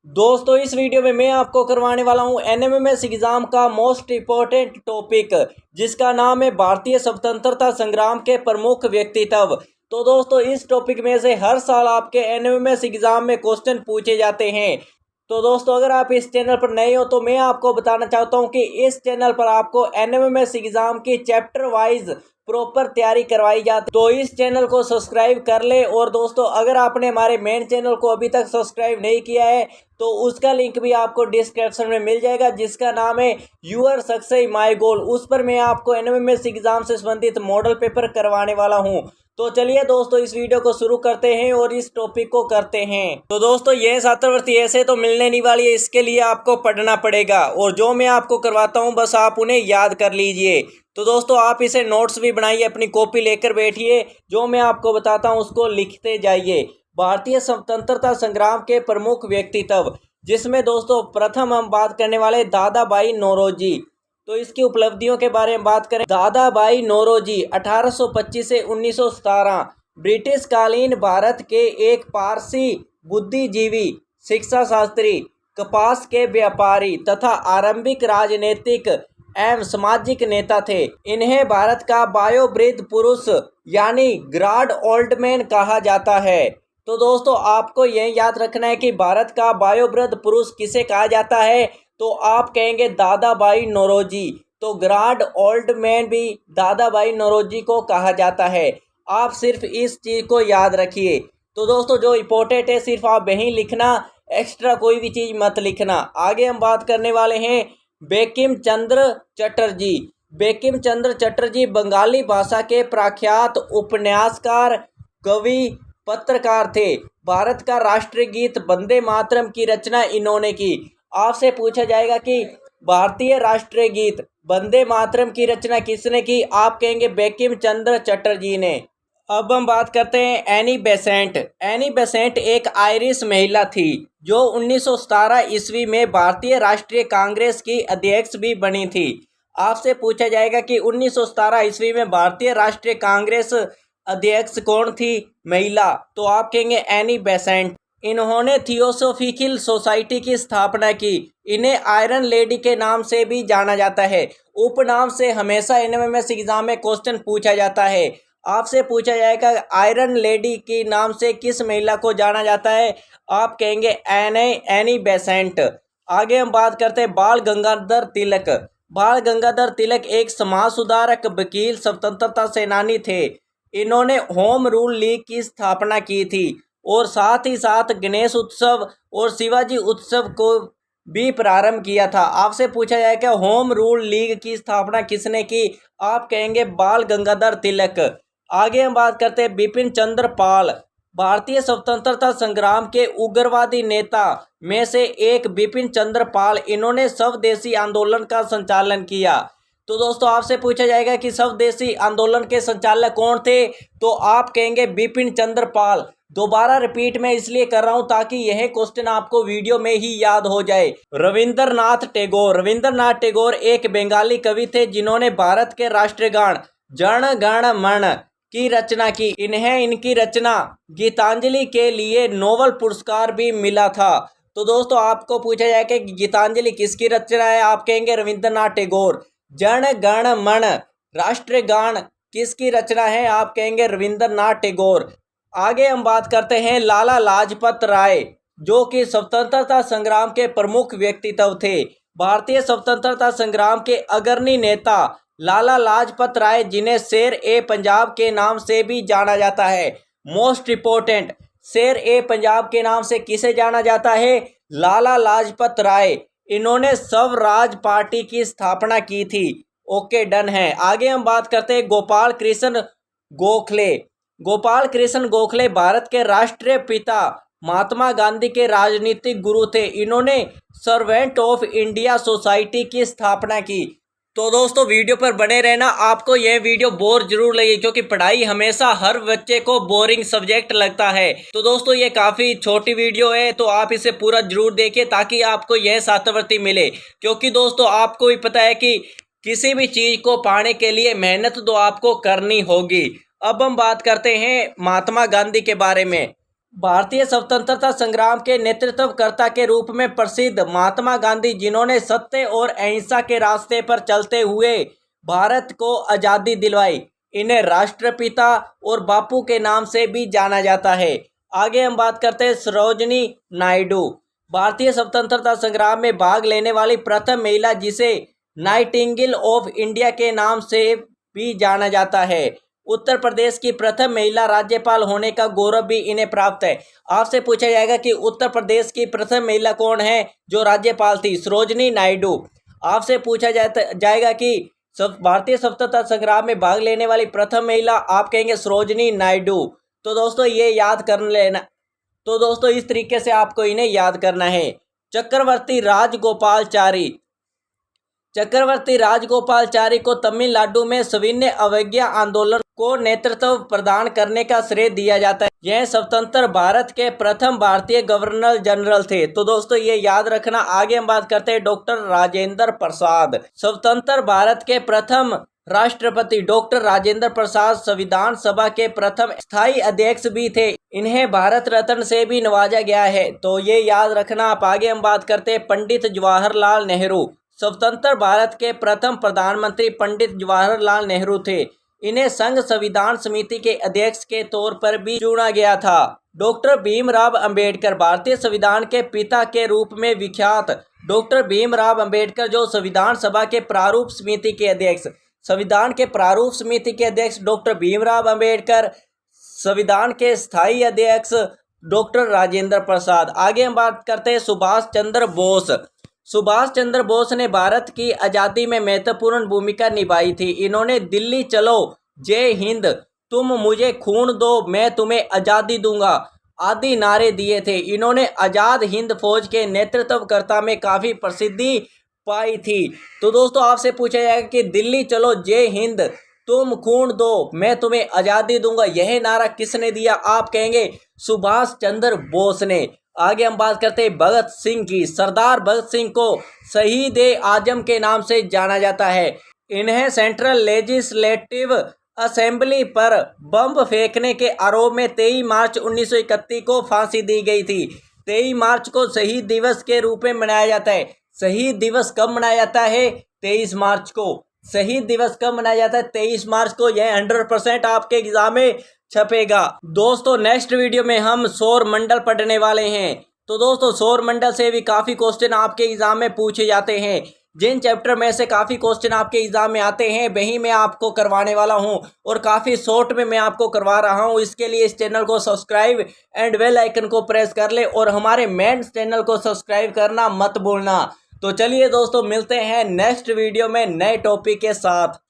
दोस्तों इस वीडियो में मैं आपको करवाने वाला हूं एनएमएमएस एग्जाम का मोस्ट इम्पोर्टेंट टॉपिक, जिसका नाम है भारतीय स्वतंत्रता संग्राम के प्रमुख व्यक्तित्व। तो दोस्तों इस टॉपिक में से हर साल आपके एनएमएमएस एग्जाम में क्वेश्चन पूछे जाते हैं। तो दोस्तों अगर आप इस चैनल पर नए हो तो मैं आपको बताना चाहता हूं कि इस चैनल पर आपको एनएमएमएस एग्जाम की चैप्टर वाइज प्रॉपर तैयारी करवाई जाती है। तो इस चैनल को सब्सक्राइब कर ले। और दोस्तों अगर आपने हमारे मेन चैनल को अभी तक सब्सक्राइब नहीं किया है तो उसका लिंक भी आपको डिस्क्रिप्शन में मिल जाएगा, जिसका नाम है यूर सक्सेस माई गोल। उस पर मैं आपको एनएमएमएस एग्जाम से संबंधित मॉडल पेपर करवाने वाला हूं। तो चलिए दोस्तों इस वीडियो को शुरू करते हैं और इस टॉपिक को करते हैं। तो दोस्तों यह छात्रवृत्ति ऐसे तो मिलने नहीं वाली है, इसके लिए आपको पढ़ना पड़ेगा और जो मैं आपको करवाता हूं बस आप उन्हें याद कर लीजिए। तो दोस्तों आप इसे नोट्स भी बनाइए, अपनी कॉपी लेकर बैठिए, जो मैं आपको बताता हूं उसको लिखते जाइए। भारतीय स्वतंत्रता संग्राम के प्रमुख व्यक्तित्व, जिसमें दोस्तों प्रथम हम बात करने वाले दादा भाई नौरोजी। तो इसकी उपलब्धियों के बारे में बात करें, दादा भाई नौरोजी 1825 से 1917 ब्रिटिश कालीन भारत के एक पारसी बुद्धिजीवी, शिक्षा शास्त्री, कपास के व्यापारी तथा आरंभिक राजनीतिक एवं सामाजिक नेता थे। इन्हें भारत का बायोवृद्ध पुरुष यानी ग्रांड ओल्ड मैन कहा जाता है। तो दोस्तों आपको यह याद रखना है कि भारत का बायोवृद्ध पुरुष किसे कहा जाता है, तो आप कहेंगे दादा भाई नौरोजी। तो ग्रांड ओल्ड मैन भी दादा भाई नौरोजी को कहा जाता है। आप सिर्फ इस चीज को याद रखिए। तो दोस्तों जो इम्पोर्टेंट है सिर्फ आप यही लिखना, एक्स्ट्रा कोई भी चीज मत लिखना। आगे हम बात करने वाले हैं बंकिम चंद्र चटर्जी। बंकिम चंद्र चटर्जी बंगाली भाषा के प्रख्यात उपन्यासकार, कवि, पत्रकार थे। भारत का राष्ट्रीय गीत वंदे मातरम की रचना इन्होंने की। आपसे पूछा जाएगा कि भारतीय राष्ट्रीय गीत वंदे मातरम की रचना किसने की, आप कहेंगे बंकिम चंद्र चटर्जी ने। अब हम बात करते हैं एनी बेसेंट। एनी बेसेंट एक आयरिश महिला थी जो 1917 ईस्वी में भारतीय राष्ट्रीय कांग्रेस की अध्यक्ष भी बनी थी। आपसे पूछा जाएगा कि 1917 ईस्वी में भारतीय राष्ट्रीय कांग्रेस अध्यक्ष कौन थी महिला, तो आप कहेंगे एनी बेसेंट। इन्होंने थियोसोफिकल सोसाइटी की स्थापना की। इन्हें आयरन लेडी के नाम से भी जाना जाता है। उपनाम से हमेशा एनएमएमएस एग्जाम में क्वेश्चन पूछा जाता है। आपसे पूछा जाएगा आयरन लेडी के नाम से किस महिला को जाना जाता है, आप कहेंगे एनी बेसेंट। आगे हम बात करते हैं बाल गंगाधर तिलक। बाल गंगाधर तिलक एक समाज सुधारक, वकील, स्वतंत्रता सेनानी थे। इन्होंने होम रूल लीग की स्थापना की थी और साथ ही साथ गणेश उत्सव और शिवाजी उत्सव को भी प्रारंभ किया था। आपसे पूछा जाए कि होम रूल लीग की स्थापना किसने की, आप कहेंगे बाल गंगाधर तिलक। आगे हम बात करते हैं बिपिन चंद्र पाल। भारतीय स्वतंत्रता संग्राम के उग्रवादी नेता में से एक बिपिन चंद्र पाल, इन्होंने स्वदेशी आंदोलन का संचालन किया। तो दोस्तों आपसे पूछा जाएगा कि स्वदेशी आंदोलन के संचालक कौन थे, तो आप कहेंगे बिपिन चंद्र पाल। दोबारा रिपीट मैं इसलिए कर रहा हूं ताकि यह क्वेश्चन आपको वीडियो में ही याद हो जाए। रविंद्रनाथ टैगोर। रविंद्रनाथ टैगोर एक बंगाली कवि थे जिन्होंने भारत के राष्ट्रीय गान जन गण मन की रचना की। इन्हें इनकी रचना गीतांजलि के लिए नोबेल पुरस्कार भी मिला था। तो दोस्तों आपको पूछा जाए कि गीतांजलि किसकी रचना है, आप कहेंगे रविंद्रनाथ टैगोर। जन गण मन राष्ट्रीय गान किसकी रचना है, आप कहेंगे रविंद्रनाथ टैगोर। आगे हम बात करते हैं लाला लाजपत राय, जो कि स्वतंत्रता संग्राम के प्रमुख व्यक्तित्व थे। भारतीय स्वतंत्रता संग्राम के अग्रणी नेता लाला लाजपत राय, जिन्हें शेर ए पंजाब के नाम से भी जाना जाता है। मोस्ट इम्पोर्टेंट, शेर ए पंजाब के नाम से किसे जाना जाता है, लाला लाजपत राय। इन्होंने स्वराज पार्टी की स्थापना की थी। ओके डन है। आगे हम बात करते हैं गोपाल कृष्ण गोखले। गोपाल कृष्ण गोखले भारत के राष्ट्रीय पिता महात्मा गांधी के राजनीतिक गुरु थे। इन्होंने सर्वेंट ऑफ इंडिया सोसाइटी की स्थापना की। तो दोस्तों वीडियो पर बने रहना, आपको यह वीडियो बोर जरूर लगी क्योंकि पढ़ाई हमेशा हर बच्चे को बोरिंग सब्जेक्ट लगता है। तो दोस्तों ये काफ़ी छोटी वीडियो है तो आप इसे पूरा जरूर देखिए ताकि आपको यह छात्रवृत्ति मिले। क्योंकि दोस्तों आपको भी पता है कि किसी भी चीज़ को पाने के लिए मेहनत तो आपको करनी होगी। अब हम बात करते हैं महात्मा गांधी के बारे में। भारतीय स्वतंत्रता संग्राम के नेतृत्वकर्ता के रूप में प्रसिद्ध महात्मा गांधी, जिन्होंने सत्य और अहिंसा के रास्ते पर चलते हुए भारत को आज़ादी दिलवाई, इन्हें राष्ट्रपिता और बापू के नाम से भी जाना जाता है। आगे हम बात करते हैं सरोजिनी नायडू। भारतीय स्वतंत्रता संग्राम में भाग लेने वाली प्रथम महिला, जिसे नाइटिंगेल ऑफ इंडिया के नाम से भी जाना जाता है। उत्तर प्रदेश की प्रथम महिला राज्यपाल होने का गौरव भी इन्हें प्राप्त है। आपसे पूछा जाएगा कि उत्तर प्रदेश की प्रथम महिला कौन है जो राज्यपाल थी? सरोजिनी नायडू। आपसे पूछा जाएगा कि भारतीय स्वतंत्रता संग्राम में भाग लेने वाली प्रथम महिला, आप कहेंगे सरोजिनी नायडू। तो दोस्तों ये याद कर लेना। तो दोस्तों इस तरीके से आपको इन्हें याद करना है। चक्रवर्ती राजगोपालाचारी। चक्रवर्ती राजगोपालाचारी को तमिलनाडु में सविनय अवज्ञा आंदोलन को नेतृत्व प्रदान करने का श्रेय दिया जाता है। यह स्वतंत्र भारत के प्रथम भारतीय गवर्नर जनरल थे। तो दोस्तों ये याद रखना। आगे हम बात करते हैं डॉक्टर राजेंद्र प्रसाद। स्वतंत्र भारत के प्रथम राष्ट्रपति डॉक्टर राजेंद्र प्रसाद संविधान सभा के प्रथम स्थायी अध्यक्ष भी थे। इन्हें भारत रत्न से भी नवाजा गया है। तो ये याद रखना आप। आगे हम बात करते हैं पंडित जवाहरलाल नेहरू। स्वतंत्र भारत के प्रथम प्रधानमंत्री पंडित जवाहरलाल नेहरू थे। इन्हें संघ संविधान समिति के अध्यक्ष के तौर पर भी चुना गया था। डॉक्टर भीमराव अंबेडकर। भारतीय संविधान के पिता के रूप में विख्यात डॉक्टर भीमराव अंबेडकर, जो संविधान सभा के प्रारूप समिति के अध्यक्ष, संविधान के प्रारूप समिति के अध्यक्ष डॉक्टर भीमराव अंबेडकर, संविधान के स्थायी अध्यक्ष डॉक्टर राजेंद्र प्रसाद। आगे हम बात करते हैं सुभाष चंद्र बोस। सुभाष चंद्र बोस ने भारत की आज़ादी में महत्वपूर्ण भूमिका निभाई थी। इन्होंने दिल्ली चलो, जय हिंद, तुम मुझे खून दो मैं तुम्हें आज़ादी दूंगा आदि नारे दिए थे। इन्होंने आज़ाद हिंद फौज के नेतृत्वकर्ता में काफ़ी प्रसिद्धि पाई थी। तो दोस्तों आपसे पूछा जाएगा कि दिल्ली चलो, जय हिंद, तुम खून दो मैं तुम्हें आज़ादी दूंगा, यह नारा किसने दिया? आप कहेंगे सुभाष चंद्र बोस ने। आगे हम बात करते हैं भगत सिंह की। सरदार भगत सिंह को शहीद ए आजम के नाम से जाना जाता है। इन्हें सेंट्रल लेजिस्लेटिव असेंबली पर बम फेंकने के आरोप में 23 मार्च 1931 को फांसी दी गई थी। 23 मार्च को शहीद दिवस के रूप में मनाया जाता है। शहीद दिवस कब मनाया जाता है? 23 मार्च को। शहीद दिवस कब मनाया जाता है? 23 मार्च को। यह 100% आपके एग्जाम में छपेगा। दोस्तों नेक्स्ट वीडियो में हम सौर मंडल पढ़ने वाले हैं। तो दोस्तों सौर मंडल से भी काफ़ी क्वेश्चन आपके एग्जाम में पूछे जाते हैं। जिन चैप्टर में से काफ़ी क्वेश्चन आपके एग्जाम में आते हैं वही मैं आपको करवाने वाला हूं, और काफ़ी शॉर्ट में मैं आपको करवा रहा हूं। इसके लिए इस चैनल को सब्सक्राइब एंड बेल आइकन को प्रेस कर ले, और हमारे मेन चैनल को सब्सक्राइब करना मत भूलना। तो चलिए दोस्तों मिलते हैं नेक्स्ट वीडियो में नए टॉपिक के साथ।